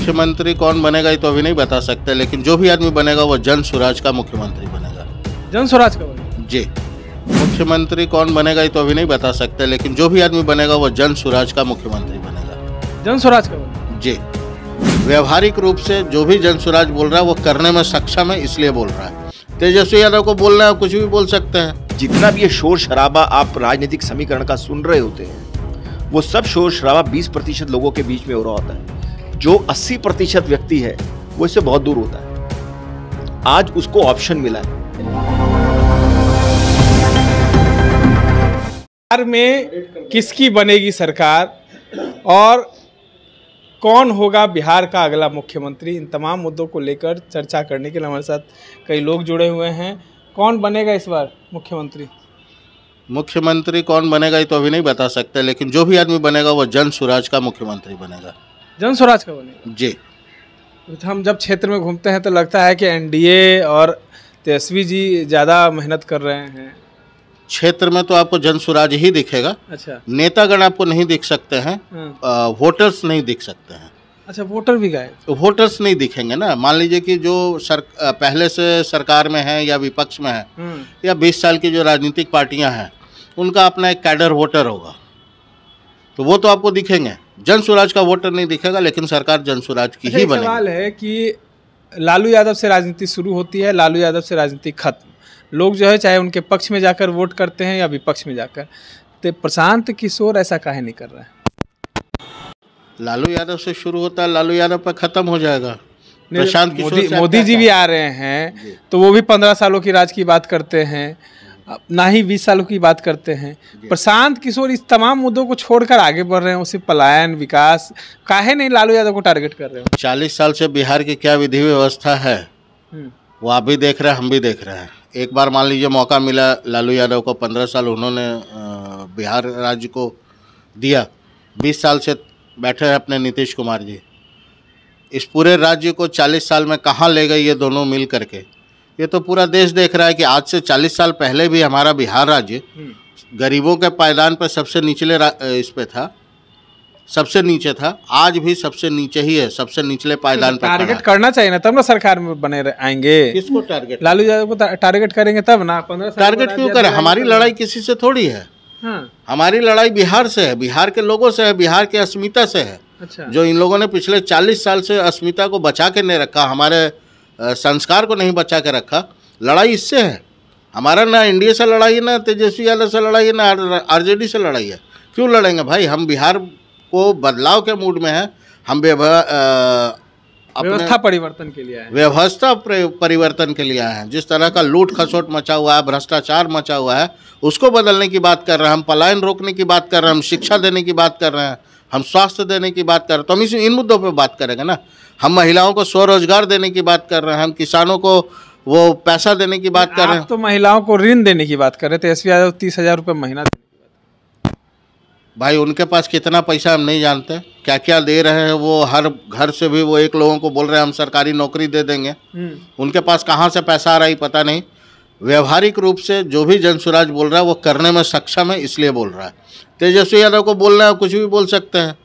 मुख्यमंत्री कौन बनेगा ये तो अभी नहीं बता सकते, लेकिन जो भी आदमी बनेगा वो जन स्वराज का मुख्यमंत्री बनेगा। जन स्वराज का बनेगा जी। मुख्यमंत्री कौन बनेगा ये तो अभी नहीं बता सकते, लेकिन जो भी आदमी बनेगा वो जन स्वराज का मुख्यमंत्री बनेगा। जन स्वराज का बनेगा जी। व्यवहारिक रूप से जो भी जन स्वराज बोल रहा है वो करने में सक्षम है, इसलिए बोल रहा है। तेजस्वी यादव को बोलना है, कुछ भी बोल सकते हैं। जितना भी ये शोर शराबा आप राजनीतिक समीकरण का सुन रहे होते हैं, वो सब शोर शराबा 20% लोगों के बीच में हो रहा होता है। जो 80% व्यक्ति है वो इससे बहुत दूर होता है। आज उसको ऑप्शन मिला है। बिहार में किसकी बनेगी सरकार और कौन होगा बिहार का अगला मुख्यमंत्री, इन तमाम मुद्दों को लेकर चर्चा करने के लिए हमारे साथ कई लोग जुड़े हुए हैं। कौन बनेगा इस बार मुख्यमंत्री? मुख्यमंत्री कौन बनेगा ये तो अभी नहीं बता सकते, लेकिन जो भी आदमी बनेगा वो जन स्वराज का मुख्यमंत्री बनेगा। जन स्वराज का बनेगा जी। हम जब क्षेत्र में घूमते हैं तो लगता है कि एनडीए और तेजस्वी जी ज़्यादा मेहनत कर रहे हैं। क्षेत्र में तो आपको जन स्वराज ही दिखेगा। अच्छा। नेतागण आपको नहीं दिख सकते हैं, वोटर्स नहीं दिख सकते हैं। अच्छा, वोटर भी गए? वोटर्स नहीं दिखेंगे ना। मान लीजिए कि जो पहले से सरकार में है या विपक्ष में है या 20 साल की जो राजनीतिक पार्टियां हैं, उनका अपना एक कैडर वोटर होगा, तो वो तो आपको दिखेंगे। जन स्वराज का वोटर नहीं दिखेगा, लेकिन सरकार जन स्वराज की ही बनेगी। सवाल है कि लालू यादव से राजनीति शुरू होती है, लालू यादव से राजनीति खत्म। लोग जो है चाहे उनके पक्ष में जाकर वोट करते हैं या विपक्ष में जाकर, तो प्रशांत किशोर ऐसा काहे नहीं कर रहा है? लालू यादव से शुरू होता है, लालू यादव पर खत्म हो जाएगा। प्रशांत किशोर मोदी जी भी आ रहे हैं तो वो भी 15 सालों की राज की बात करते हैं, ना ही 20 सालों की बात करते हैं। प्रशांत किशोर इस तमाम मुद्दों को छोड़कर आगे बढ़ रहे हैं। उसे पलायन, विकास, काहे नहीं लालू यादव को टारगेट कर रहे हो? 40 साल से बिहार की क्या विधि व्यवस्था है वो आप भी देख रहे हैं, हम भी देख रहे हैं। एक बार मान लीजिए मौका मिला लालू यादव को, 15 साल उन्होंने बिहार राज्य को दिया। 20 साल से बैठे हैं अपने नीतीश कुमार जी। इस पूरे राज्य को 40 साल में कहाँ ले गए ये दोनों मिल करके, ये तो पूरा देश देख रहा है कि आज से 40 साल पहले भी हमारा बिहार राज्य गरीबों के पायदान पर सबसे निचले इस पे था, सबसे नीचे था। आज भी सबसे नीचे ही है, सबसे निचले पायदान पर। टारगेट करना चाहिए ना, तब ना सरकार में बने आएंगे। किसको टारगेट? लालू यादव को टारगेट करेंगे तब ना। 15 साल टारगेट क्यों करें? हमारी लड़ाई किसी से थोड़ी है। हमारी लड़ाई बिहार से है, बिहार के लोगों से है, बिहार के अस्मिता से है। अच्छा। जो इन लोगों ने पिछले 40 साल से अस्मिता को बचा के नहीं रखा, हमारे संस्कार को नहीं बचा के रखा, लड़ाई इससे है। हमारा ना एनडीए से लड़ाई है, ना तेजस्वी यादव से लड़ाई है, ना आरजेडी से लड़ाई है। क्यों लड़ेंगे भाई? हम बिहार को बदलाव के मूड में है। हम व्यवस्था परिवर्तन के लिए आए, व्यवस्था परिवर्तन के लिए आए हैं। जिस तरह का लूट खसोट मचा हुआ है, भ्रष्टाचार मचा हुआ है, उसको बदलने की बात कर रहे हैं। हम पलायन रोकने की बात कर रहे हैं, हम शिक्षा देने की बात कर रहे हैं, हम स्वास्थ्य देने की बात कर रहे हैं। तो हम इन मुद्दों पर बात करेंगे ना। हम महिलाओं को स्वरोजगार देने की बात कर रहे हैं, हम किसानों को वो पैसा देने की बात कर रहे हैं। तो महिलाओं को ऋण देने की बात कर रहे थे। तेजस्वी यादव 30,000 रुपये महीना देने की बात। भाई उनके पास कितना पैसा हम नहीं जानते, क्या क्या दे रहे हैं वो। हर घर से भी वो एक लोगों को बोल रहे हैं हम सरकारी नौकरी दे देंगे। उनके पास कहाँ से पैसा आ रहा है पता नहीं। व्यवहारिक रूप से जो भी जन स्वराज बोल रहा है वो करने में सक्षम है, इसलिए बोल रहा है। तेजस्वी यादव को बोलना है, कुछ भी बोल सकते हैं।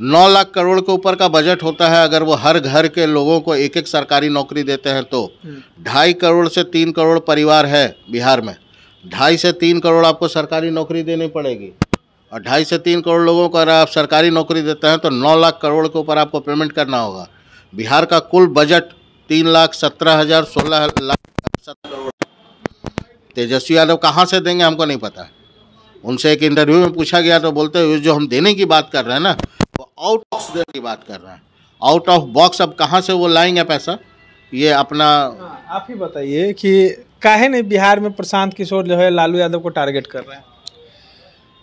9 लाख करोड़ के ऊपर का बजट होता है। अगर वो हर घर के लोगों को एक एक सरकारी नौकरी देते हैं तो 2.5 करोड़ से 3 करोड़ परिवार है बिहार में। 2.5 से 3 करोड़ आपको सरकारी नौकरी देनी पड़ेगी, और 2.5 से 3 करोड़ लोगों को अगर आप सरकारी नौकरी देते हैं तो 9 लाख करोड़ के ऊपर आपको पेमेंट करना होगा। बिहार का कुल बजट 3,17,000 16 लाख करोड़। तेजस्वी यादव कहाँ से देंगे हमको नहीं पता। उनसे एक इंटरव्यू में पूछा गया तो बोलते हैं जो हम देने की बात कर रहे हैं ना, वो आउट ऑफ देने की बात कर रहे हैं। आउट ऑफ बॉक्स अब कहाँ से वो लाएंगे पैसा, ये अपना। आप ही बताइए कि काहे नहीं बिहार में प्रशांत किशोर जो है लालू यादव को टारगेट कर रहे हैं?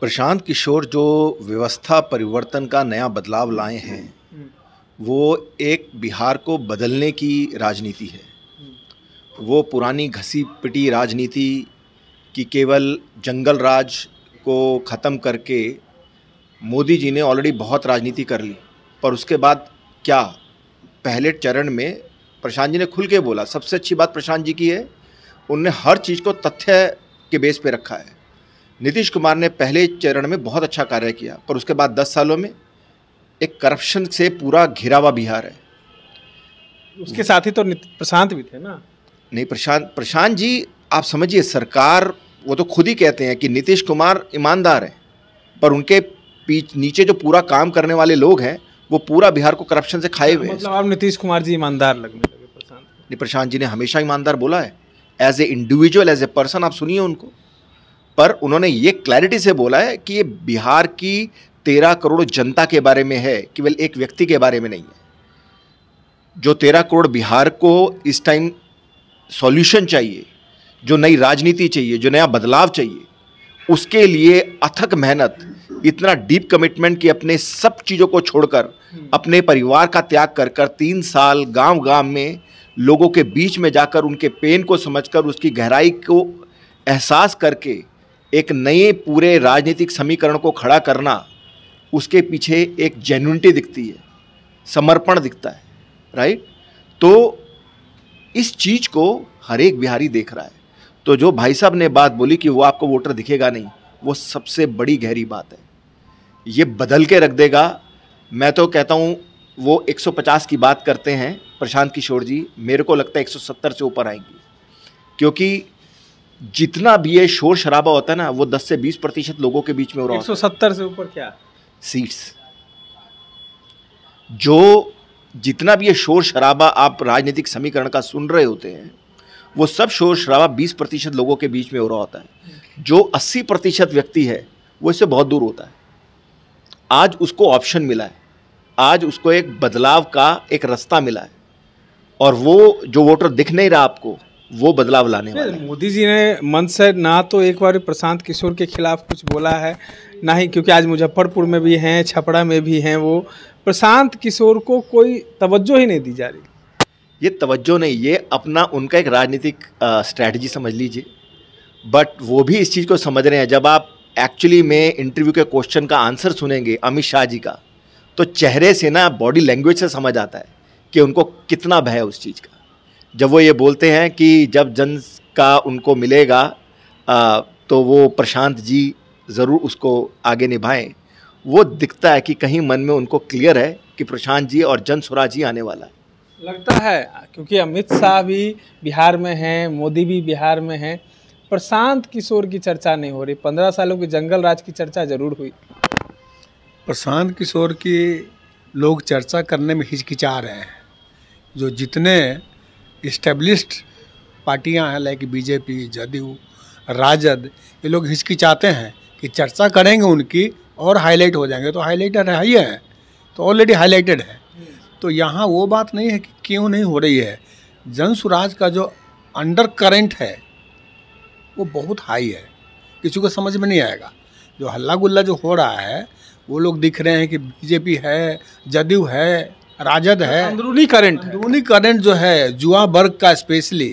प्रशांत किशोर जो व्यवस्था परिवर्तन का नया बदलाव लाए हैं, वो एक बिहार को बदलने की राजनीति है। वो पुरानी घसी पिटी राजनीति की केवल जंगल राज को ख़त्म करके मोदी जी ने ऑलरेडी बहुत राजनीति कर ली। पर उसके बाद क्या, पहले चरण में प्रशांत जी ने खुल के बोला। सबसे अच्छी बात प्रशांत जी की है, उनने हर चीज़ को तथ्य के बेस पे रखा है। नीतीश कुमार ने पहले चरण में बहुत अच्छा कार्य किया, पर उसके बाद 10 सालों में एक करप्शन से पूरा घिरा हुआ बिहार है। उसके साथ ही तो प्रशांत भी थे ना। नहीं, प्रशांत जी आप समझिए, सरकार वो तो खुद ही कहते हैं कि नीतीश कुमार ईमानदार हैं, पर उनके नीचे जो पूरा काम करने वाले लोग हैं वो पूरा बिहार को करप्शन से खाए हुए हैं। मतलब आप नीतीश कुमार जी ईमानदार लगने लगे प्रशांत? नहीं, प्रशांत जी ने हमेशा ईमानदार बोला है, as a individual, as a person आप सुनिए उनको। पर उन्होंने ये क्लैरिटी से बोला है कि ये बिहार की 13 करोड़ जनता के बारे में है, केवल एक व्यक्ति के बारे में नहीं है। जो 13 करोड़ बिहार को इस टाइम सॉल्यूशन चाहिए, जो नई राजनीति चाहिए, जो नया बदलाव चाहिए, उसके लिए अथक मेहनत, इतना डीप कमिटमेंट कि अपने सब चीज़ों को छोड़कर, अपने परिवार का त्याग कर कर 3 साल गांव-गांव में लोगों के बीच में जाकर उनके पेन को समझकर, उसकी गहराई को एहसास करके एक नए पूरे राजनीतिक समीकरण को खड़ा करना, उसके पीछे एक जेन्युइनिटी दिखती है, समर्पण दिखता है, राइट। तो इस चीज़ को हर एक बिहारी देख रहा है। तो जो भाई साहब ने बात बोली कि वो आपको वोटर दिखेगा नहीं, वो सबसे बड़ी गहरी बात है। ये बदल के रख देगा। मैं तो कहता हूँ वो 150 की बात करते हैं प्रशांत किशोर जी, मेरे को लगता है 170 से ऊपर आएंगी, क्योंकि जितना भी ये शोर शराबा होता है ना, वो 10 से 20% लोगों के बीच में हो रहा है। 170 से ऊपर क्या सीट्स? जो जितना भी ये शोर शराबा आप राजनीतिक समीकरण का सुन रहे होते हैं, वो सब शोर शराबा 20% लोगों के बीच में हो रहा होता है। जो 80% व्यक्ति है वो इससे बहुत दूर होता है। आज उसको ऑप्शन मिला है, आज उसको एक बदलाव का एक रास्ता मिला है, और वो जो वोटर दिख नहीं रहा आपको, वो बदलाव लाने वाला है। मोदी जी ने मन से ना तो एक बार प्रशांत किशोर के खिलाफ कुछ बोला है, ना ही, क्योंकि आज मुजफ्फरपुर में भी हैं, छपरा में भी हैं, वो प्रशांत किशोर को कोई तवज्जो ही नहीं दी जा रही। ये तवज्जो नहीं, ये अपना उनका एक राजनीतिक स्ट्रैटेजी समझ लीजिए। बट वो भी इस चीज़ को समझ रहे हैं। जब आप एक्चुअली में इंटरव्यू के क्वेश्चन का आंसर सुनेंगे अमित शाह जी का, तो चेहरे से ना, बॉडी लैंग्वेज से समझ आता है कि उनको कितना भय है उस चीज़ का। जब वो ये बोलते हैं कि जब जन का उनको मिलेगा तो वो प्रशांत जी ज़रूर उसको आगे निभाएं, वो दिखता है कि कहीं मन में उनको क्लियर है कि प्रशांत जी और जन स्वराज ही आने वाला है। लगता है, क्योंकि अमित शाह भी बिहार में हैं, मोदी भी बिहार में हैं, प्रशांत किशोर की चर्चा नहीं हो रही। 15 सालों की जंगल राज की चर्चा जरूर हुई। प्रशांत किशोर की लोग चर्चा करने में हिचकिचा रहे हैं। जो जितने इस्टेब्लिश्ड पार्टियां हैं, लाइक बीजेपी, जदयू, राजद, ये लोग हिचकिचाते हैं कि चर्चा करेंगे उनकी और हाईलाइट हो जाएंगे। तो हाईलाइटर है ही है, तो ऑलरेडी हाईलाइटेड है। तो यहाँ वो बात नहीं है कि क्यों नहीं हो रही है। जन स्वराज का जो अंडर करंट है वो बहुत हाई है, किसी को समझ में नहीं आएगा। जो हल्ला गुल्ला जो हो रहा है, वो लोग दिख रहे हैं कि बीजेपी है, जदयू है, राजद है, अंदरूनी करंट जो है जुआ वर्ग का स्पेशली,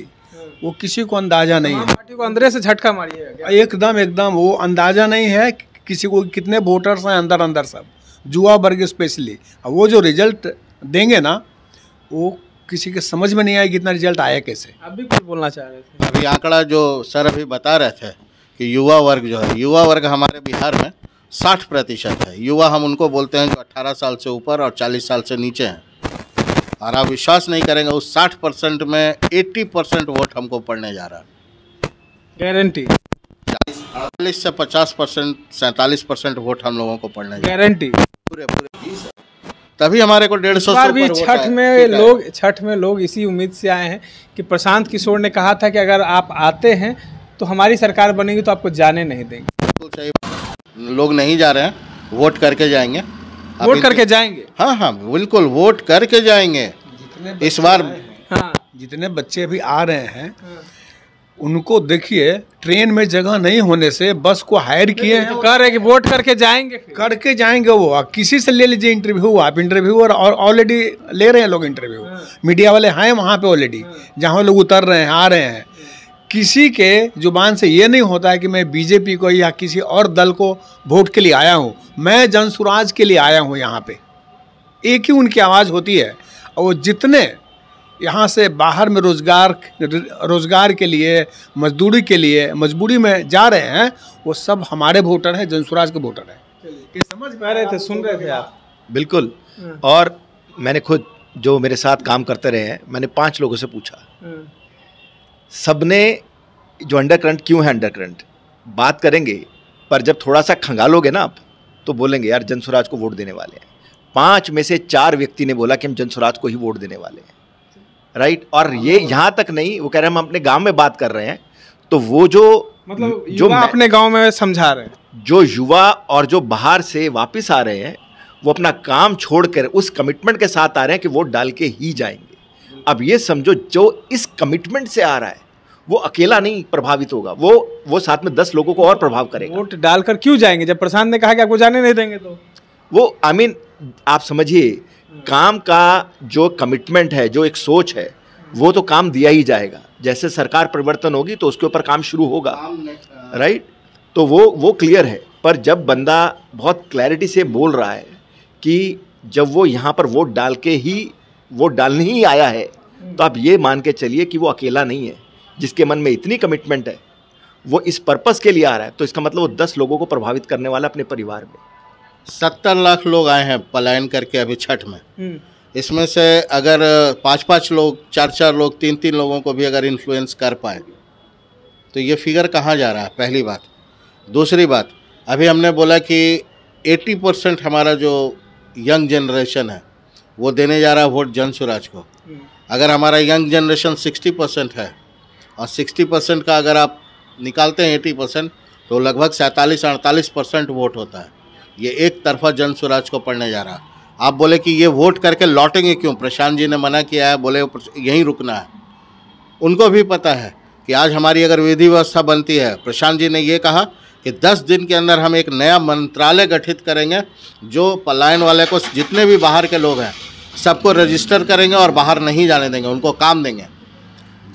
वो किसी को अंदाजा नहीं है। पार्टी को अंदर से झटका मारी है एकदम वो अंदाजा नहीं है किसी को कितने वोटर्स हैं अंदर सब, जुआ वर्ग स्पेशली। वो जो रिजल्ट देंगे ना, वो किसी के समझ में नहीं आएगा कितना रिजल्ट आया कैसे। आप भी कुछ बोलना चाह रहे थे? अभी आंकड़ा जो सर अभी बता रहे थे कि युवा वर्ग जो है, युवा वर्ग हमारे बिहार में 60% है। युवा हम उनको बोलते हैं जो 18 साल से ऊपर और 40 साल से नीचे हैं। और आप विश्वास नहीं करेंगे, उस 60% में 80% वोट हमको पड़ने जा रहा है। गारंटी 40 से 50%, 47% वोट हम लोगों को पड़ने जा रहा है। गारंटी पूरे तभी हमारे को 150 बार भी छठ में लोग इसी उम्मीद से आए हैं कि प्रशांत किशोर ने कहा था कि अगर आप आते हैं तो हमारी सरकार बनेगी, तो आपको जाने नहीं देंगे। बिल्कुल सही। लोग नहीं जा रहे हैं, वोट करके जाएंगे। वोट करके जाएंगे? हाँ, बिल्कुल वोट करके जाएंगे इस बार। हाँ, जितने बच्चे अभी आ रहे हैं उनको देखिए, ट्रेन में जगह नहीं होने से बस को हायर किए हैं। तो कह रहे हैं कि वोट करके जाएंगे वो। किसी से ले लीजिए इंटरव्यू, आप इंटरव्यू और ऑलरेडी ले रहे हैं लोग इंटरव्यू। मीडिया वाले हैं वहाँ पे ऑलरेडी, जहाँ लोग उतर रहे हैं, आ रहे हैं। किसी के जुबान से ये नहीं होता है कि मैं बीजेपी को या किसी और दल को वोट के लिए आया हूँ, मैं जन स्वराज के लिए आया हूँ। यहाँ पे एक ही उनकी आवाज़ होती है। और वो जितने यहाँ से बाहर में रोजगार के लिए, मजदूरी के लिए मजबूरी में जा रहे हैं, वो सब हमारे वोटर हैं, जन स्वराज के वोटर हैं। ये समझ पा रहे थे, सुन रहे थे आप? बिल्कुल। और मैंने खुद जो मेरे साथ काम करते रहे हैं, मैंने 5 लोगों से पूछा, सबने जो अंडर करंट क्यों है, अंडर करंट बात करेंगे, पर जब थोड़ा सा खंगालोगे ना आप, तो बोलेंगे यार जनसुराज को वोट देने वाले हैं। 5 में से 4 व्यक्ति ने बोला कि हम जनसुराज को ही वोट देने वाले हैं, राइट। और ये यहाँ तक नहीं, वो कह रहे हैं हम अपने गांव में बात कर रहे हैं, तो वो जो मतलब युवा अपने गांव में समझा रहे हैं, जो युवा और जो बाहर से वापस आ रहे हैं, वो अपना काम छोड़कर उस कमिटमेंट के साथ आ रहे हैं कि वोट डाल के ही जाएंगे। अब ये समझो, जो इस कमिटमेंट से आ रहा है वो अकेला नहीं प्रभावित होगा, वो साथ में 10 लोगों को और प्रभाव करेगा। वोट डालकर क्यों जाएंगे जब प्रशांत ने कहा कि आपको जाने नहीं देंगे? तो वो आप समझिए, काम का जो कमिटमेंट है, जो एक सोच है, वो तो काम दिया ही जाएगा। जैसे सरकार परिवर्तन होगी तो उसके ऊपर काम शुरू होगा, राइट। तो वो क्लियर है। पर जब बंदा बहुत क्लैरिटी से बोल रहा है कि जब वो यहाँ पर वोट डालने ही आया है, तो आप ये मान के चलिए कि वो अकेला नहीं है। जिसके मन में इतनी कमिटमेंट है, वो इस पर्पस के लिए आ रहा है, तो इसका मतलब वो 10 लोगों को प्रभावित करने वाला अपने परिवार में। 70 लाख लोग आए हैं पलायन करके अभी छठ में। इसमें से अगर 5-5 लोग, 4-4 लोग, 3-3 लोगों को भी अगर इन्फ्लुएंस कर पाए तो ये फिगर कहाँ जा रहा है, पहली बात। दूसरी बात, अभी हमने बोला कि 80% हमारा जो यंग जनरेशन है वो देने जा रहा है वोट जनसुराज को। अगर हमारा यंग जनरेशन 60% है और 60% का अगर आप निकालते हैं 80%, तो लगभग 47-48% वोट होता है। ये एक तरफा जनसुराज को पड़ने जा रहा है। आप बोले कि ये वोट करके लौटेंगे क्यों? प्रशांत जी ने मना किया है, बोले यहीं रुकना है। उनको भी पता है कि आज हमारी अगर विधि व्यवस्था बनती है, प्रशांत जी ने ये कहा कि 10 दिन के अंदर हम एक नया मंत्रालय गठित करेंगे, जो पलायन वाले को, जितने भी बाहर के लोग हैं सबको रजिस्टर करेंगे और बाहर नहीं जाने देंगे, उनको काम देंगे।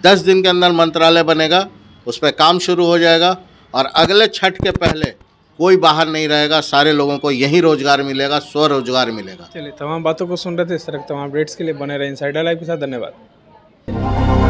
10 दिन के अंदर मंत्रालय बनेगा, उस पर काम शुरू हो जाएगा और अगले छठ के पहले कोई बाहर नहीं रहेगा, सारे लोगों को यही रोजगार मिलेगा, स्वरोजगार मिलेगा। चलिए, तमाम बातों को सुन रहे थे। इस तरह तमाम अपडेट्स के लिए बने रहे इनसाइडर लाइव के साथ। धन्यवाद।